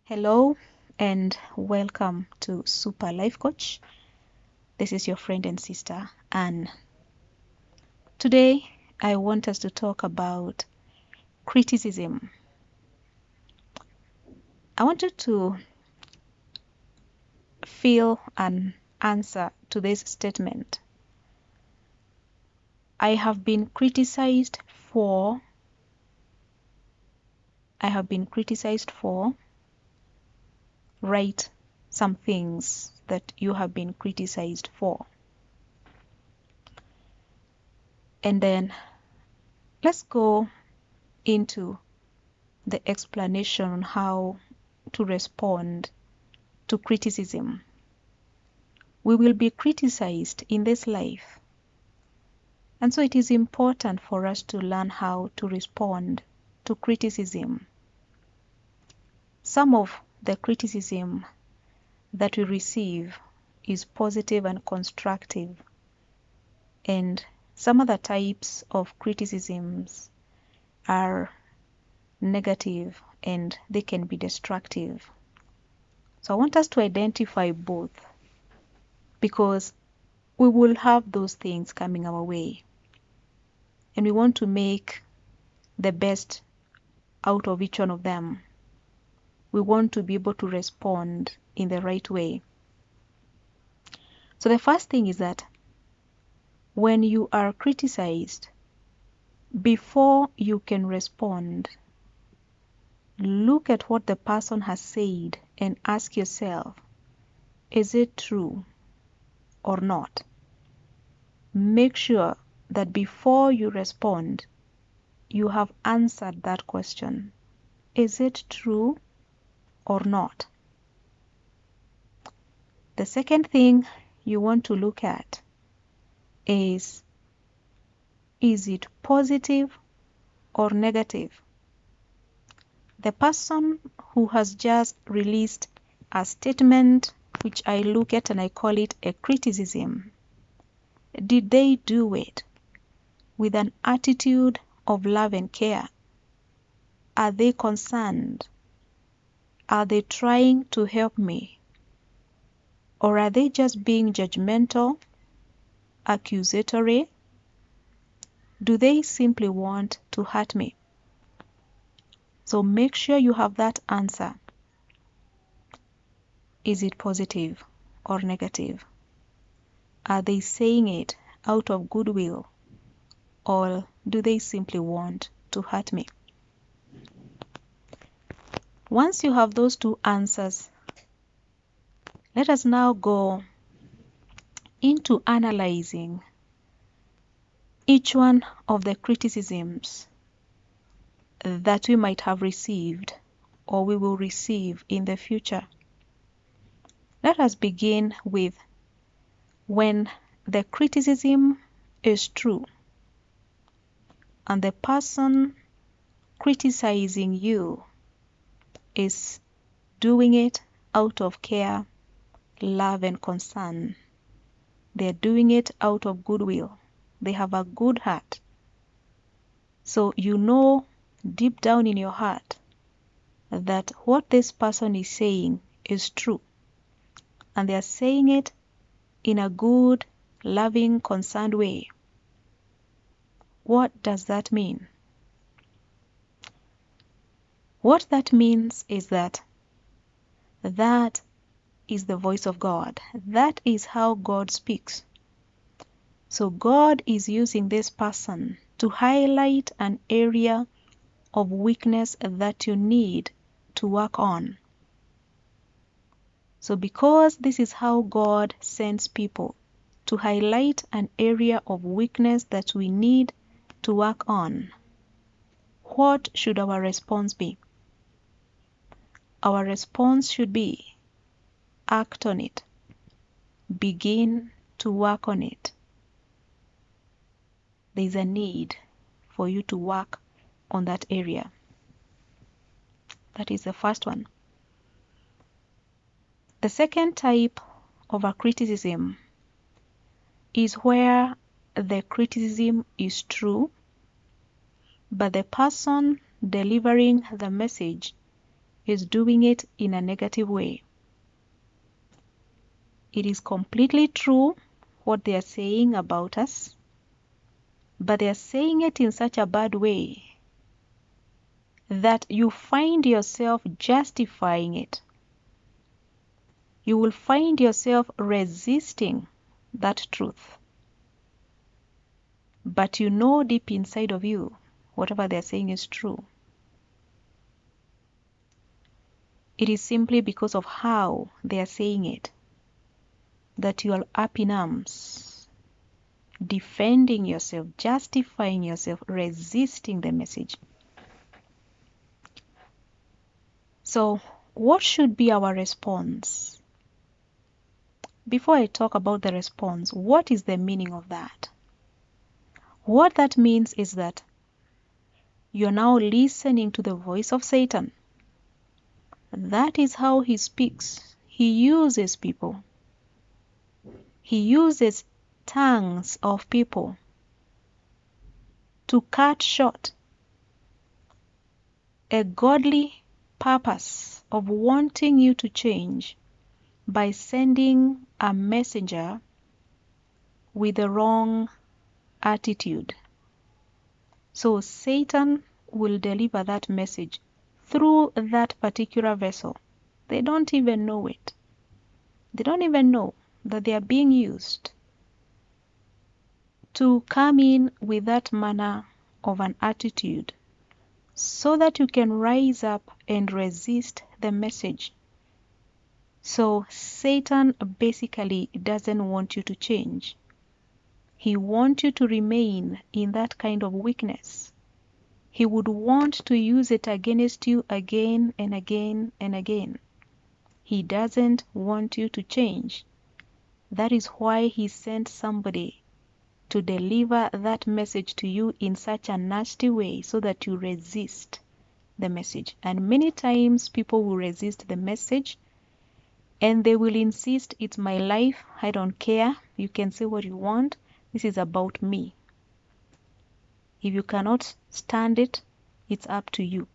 Hello and welcome to Super Life Coach. This is your friend and sister Anne. Today I want us to talk about criticism. I want you to feel an answer to this statement. I have been criticized for. Write some things that you have been criticized for. And then let's go into the explanation on how to respond to criticism. We will be criticized in this life. And so it is important for us to learn how to respond to criticism. Some of the criticism that we receive is positive and constructive. And some other types of criticisms are negative and they can be destructive. So I want us to identify both because we will have those things coming our way. And we want to make the best out of each one of them. We want to be able to respond in the right way. So the first thing is that when you are criticized, before you can respond, look at what the person has said and ask yourself, is it true or not? Make sure that before you respond, you have answered that question. Is it true or not? The second thing you want to look at is it positive or negative? The person who has just released a statement, which I look at and I call it a criticism, did they do it with an attitude of love and care? Are they concerned? Are they trying to help me? Or are they just being judgmental, accusatory? Do they simply want to hurt me? So make sure you have that answer. Is it positive or negative? Are they saying it out of goodwill, or do they simply want to hurt me? Once you have those two answers, let us now go into analyzing each one of the criticisms that we might have received or we will receive in the future. Let us begin with when the criticism is true and the person criticizing you is doing it out of care, love, and concern. They're doing it out of goodwill. They have a good heart. So you know deep down in your heart that what this person is saying is true. And they are saying it in a good, loving, concerned way. What does that mean? What that means is that is the voice of God. That is how God speaks. So God is using this person to highlight an area of weakness that you need to work on. So because this is how God sends people to highlight an area of weakness that we need to work on, what should our response be? Our response should be, act on it. Begin to work on it. There is a need for you to work on that area. That is the first one. The second type of a criticism is where the criticism is true, but the person delivering the message is doing it in a negative way. It is completely true what they are saying about us, but they are saying it in such a bad way that you find yourself justifying it. You will find yourself resisting that truth. But you know deep inside of you, whatever they're saying is true. It is simply because of how they are saying it that you are up in arms, defending yourself, justifying yourself, resisting the message. So, what should be our response? Before I talk about the response, what is the meaning of that? What that means is that you're now listening to the voice of Satan. That is how he speaks. He uses people. He uses tongues of people to cut short a godly purpose of wanting you to change by sending a messenger with the wrong attitude. So Satan will deliver that message through that particular vessel. They don't even know it. They don't even know that they are being used to come in with that manner of an attitude so that you can rise up and resist the message. So Satan basically doesn't want you to change. He wants you to remain in that kind of weakness. He would want to use it against you again and again and again. He doesn't want you to change. That is why he sent somebody to deliver that message to you in such a nasty way so that you resist the message. And many times people will resist the message and they will insist, it's my life, I don't care, you can say what you want, this is about me. If you cannot stand it, it's up to you.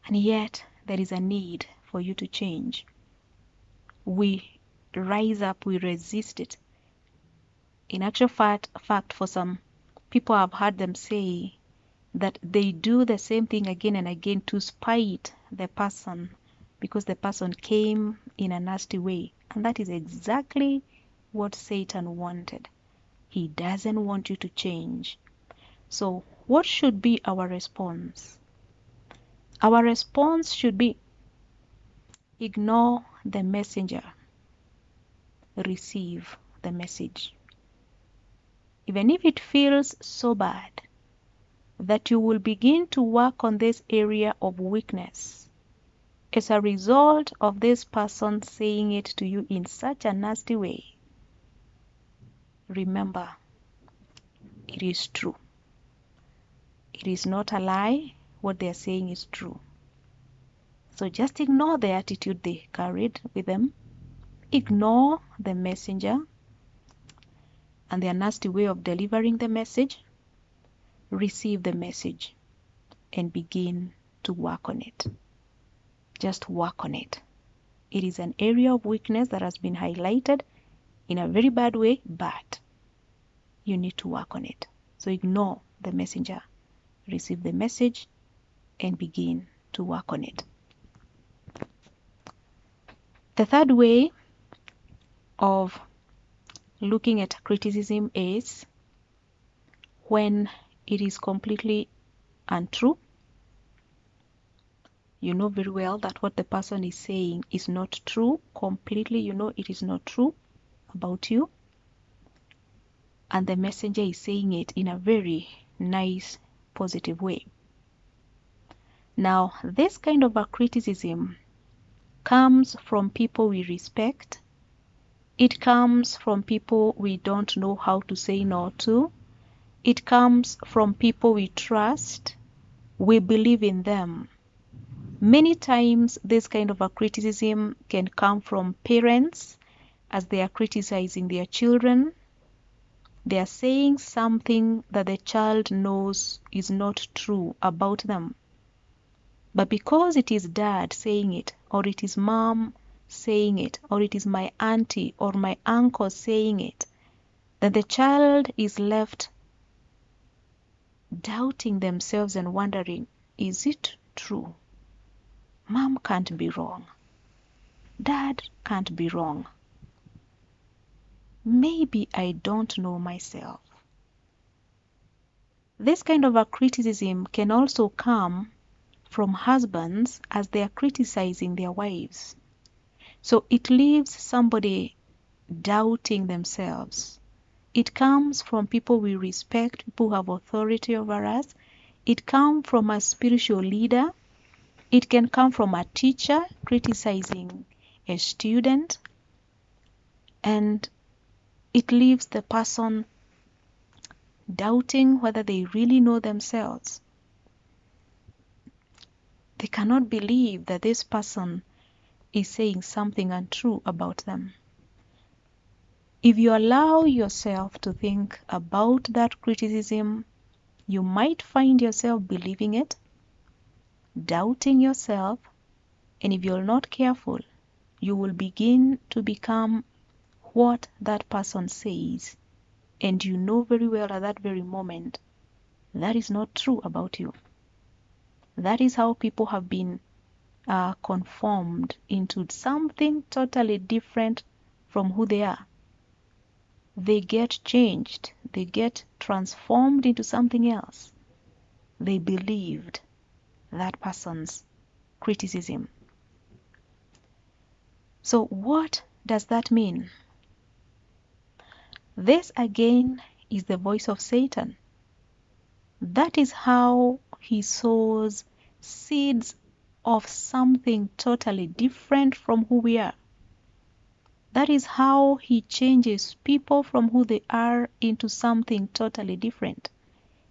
And yet, there is a need for you to change. We rise up, we resist it. In actual fact, for some people, I've heard them say that they do the same thing again and again to spite the person because the person came in a nasty way. And that is exactly what Satan wanted. He doesn't want you to change. So what should be our response? Our response should be ignore the messenger, receive the message. Even if it feels so bad that you will begin to work on this area of weakness as a result of this person saying it to you in such a nasty way, remember, it is true. It is not a lie. What they are saying is true. So just ignore the attitude they carried with them. Ignore the messenger and their nasty way of delivering the message. Receive the message and begin to work on it. Just work on it. It is an area of weakness that has been highlighted in a very bad way, but you need to work on it. So ignore the messenger, receive the message, and begin to work on it. The third way of looking at criticism is when it is completely untrue. You know very well that what the person is saying is not true. Completely, you know it is not true about you. And the messenger is saying it in a very nice, positive way. Now, this kind of a criticism comes from people we respect. It comes from people we don't know how to say no to. It comes from people we trust. We believe in them. Many times this kind of a criticism can come from parents as they are criticizing their children. They are saying something that the child knows is not true about them. But because it is dad saying it, or it is mom saying it, or it is my auntie or my uncle saying it, then the child is left doubting themselves and wondering, is it true? Mom can't be wrong. Dad can't be wrong. Maybe I don't know myself. This kind of a criticism can also come from husbands as they are criticizing their wives. So it leaves somebody doubting themselves. It comes from people we respect, people who have authority over us. It comes from a spiritual leader. It can come from a teacher criticizing a student. And it leaves the person doubting whether they really know themselves. They cannot believe that this person is saying something untrue about them. If you allow yourself to think about that criticism, you might find yourself believing it, doubting yourself, and if you're not careful, you will begin to become what that person says, and you know very well at that very moment that is not true about you. That is how people have been conformed into something totally different from who they are. They get changed, they get transformed into something else. They believed that person's criticism. So what does that mean? This again is the voice of Satan. That is how he sows seeds of something totally different from who we are. That is how he changes people from who they are into something totally different.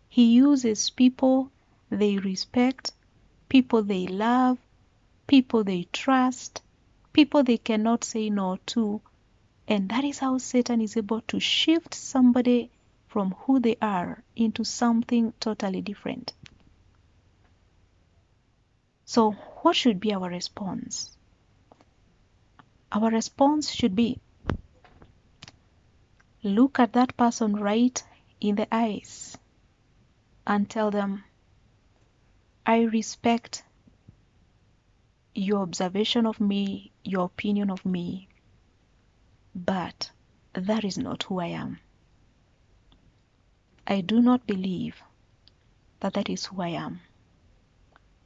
He uses people they respect, people they love, people they trust, people they cannot say no to. And that is how Satan is able to shift somebody from who they are into something totally different. So what should be our response? Our response should be, look at that person right in the eyes and tell them, I respect your observation of me, your opinion of me, but that is not who I am. I do not believe that that is who I am,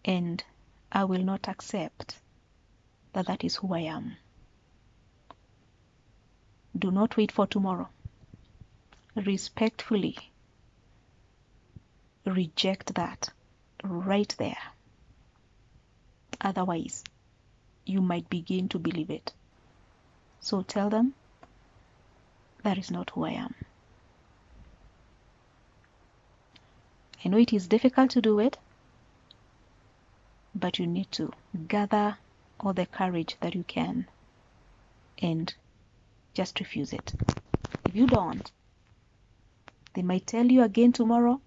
and I will not accept that that is who I am. Do not wait for tomorrow. Respectfully reject that right there. Otherwise, you might begin to believe it. So tell them, that is not who I am. I know it is difficult to do it, but you need to gather all the courage that you can and just refuse it. If you don't, they might tell you again tomorrow.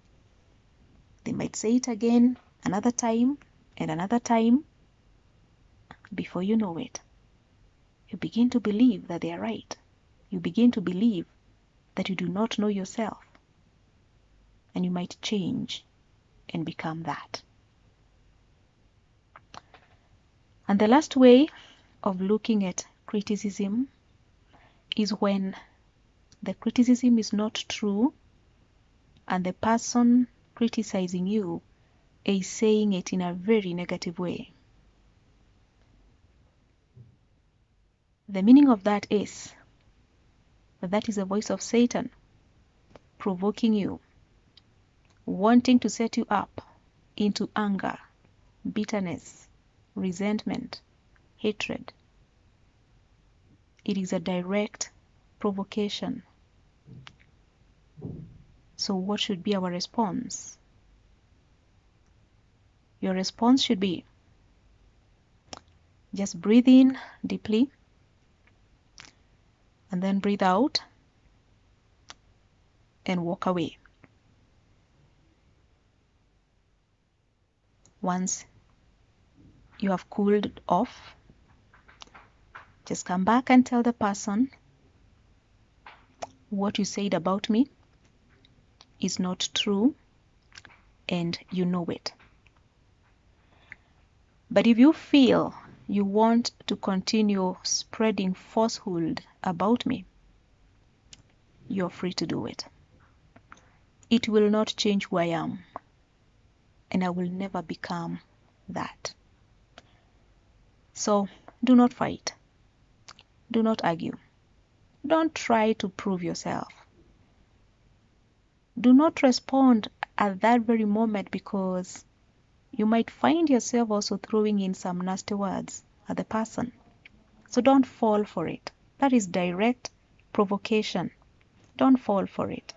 They might say it again another time and another time. Before you know it, you begin to believe that they are right. You begin to believe that you do not know yourself. And you might change and become that. And the last way of looking at criticism is when the criticism is not true and the person criticizing you is saying it in a very negative way. The meaning of that is that is a voice of Satan provoking you, wanting to set you up into anger, bitterness, resentment, hatred. It is a direct provocation. So what should be our response? Your response should be, just breathe in deeply and then breathe out and walk away. Once you have cooled off, just come back and tell the person, what you said about me is not true and you know it. But if you feel you want to continue spreading falsehood about me, you're free to do it. It will not change who I am, and I will never become that. So do not fight. Do not argue. Don't try to prove yourself. Do not respond at that very moment, because you might find yourself also throwing in some nasty words at the person. So don't fall for it. That is direct provocation. Don't fall for it.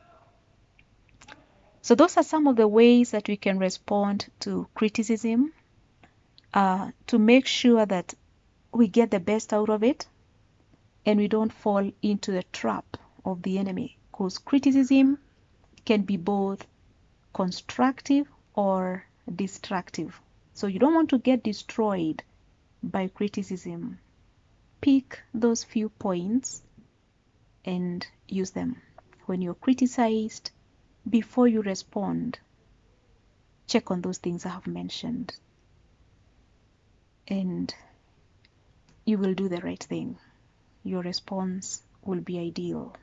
So those are some of the ways that we can respond to criticism, to make sure that we get the best out of it and we don't fall into the trap of the enemy, because criticism can be both constructive or destructive. So you don't want to get destroyed by criticism. Pick those few points and use them. When you're criticized, before you respond, check on those things I have mentioned, and you will do the right thing. Your response will be ideal.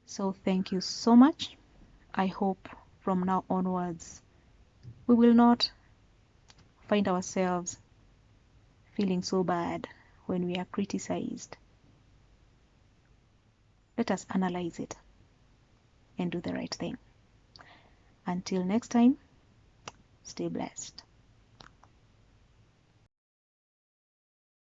So thank you so much. I hope from now onwards we will not find ourselves feeling so bad when we are criticized. Let us analyze it and do the right thing. Until next time, stay blessed.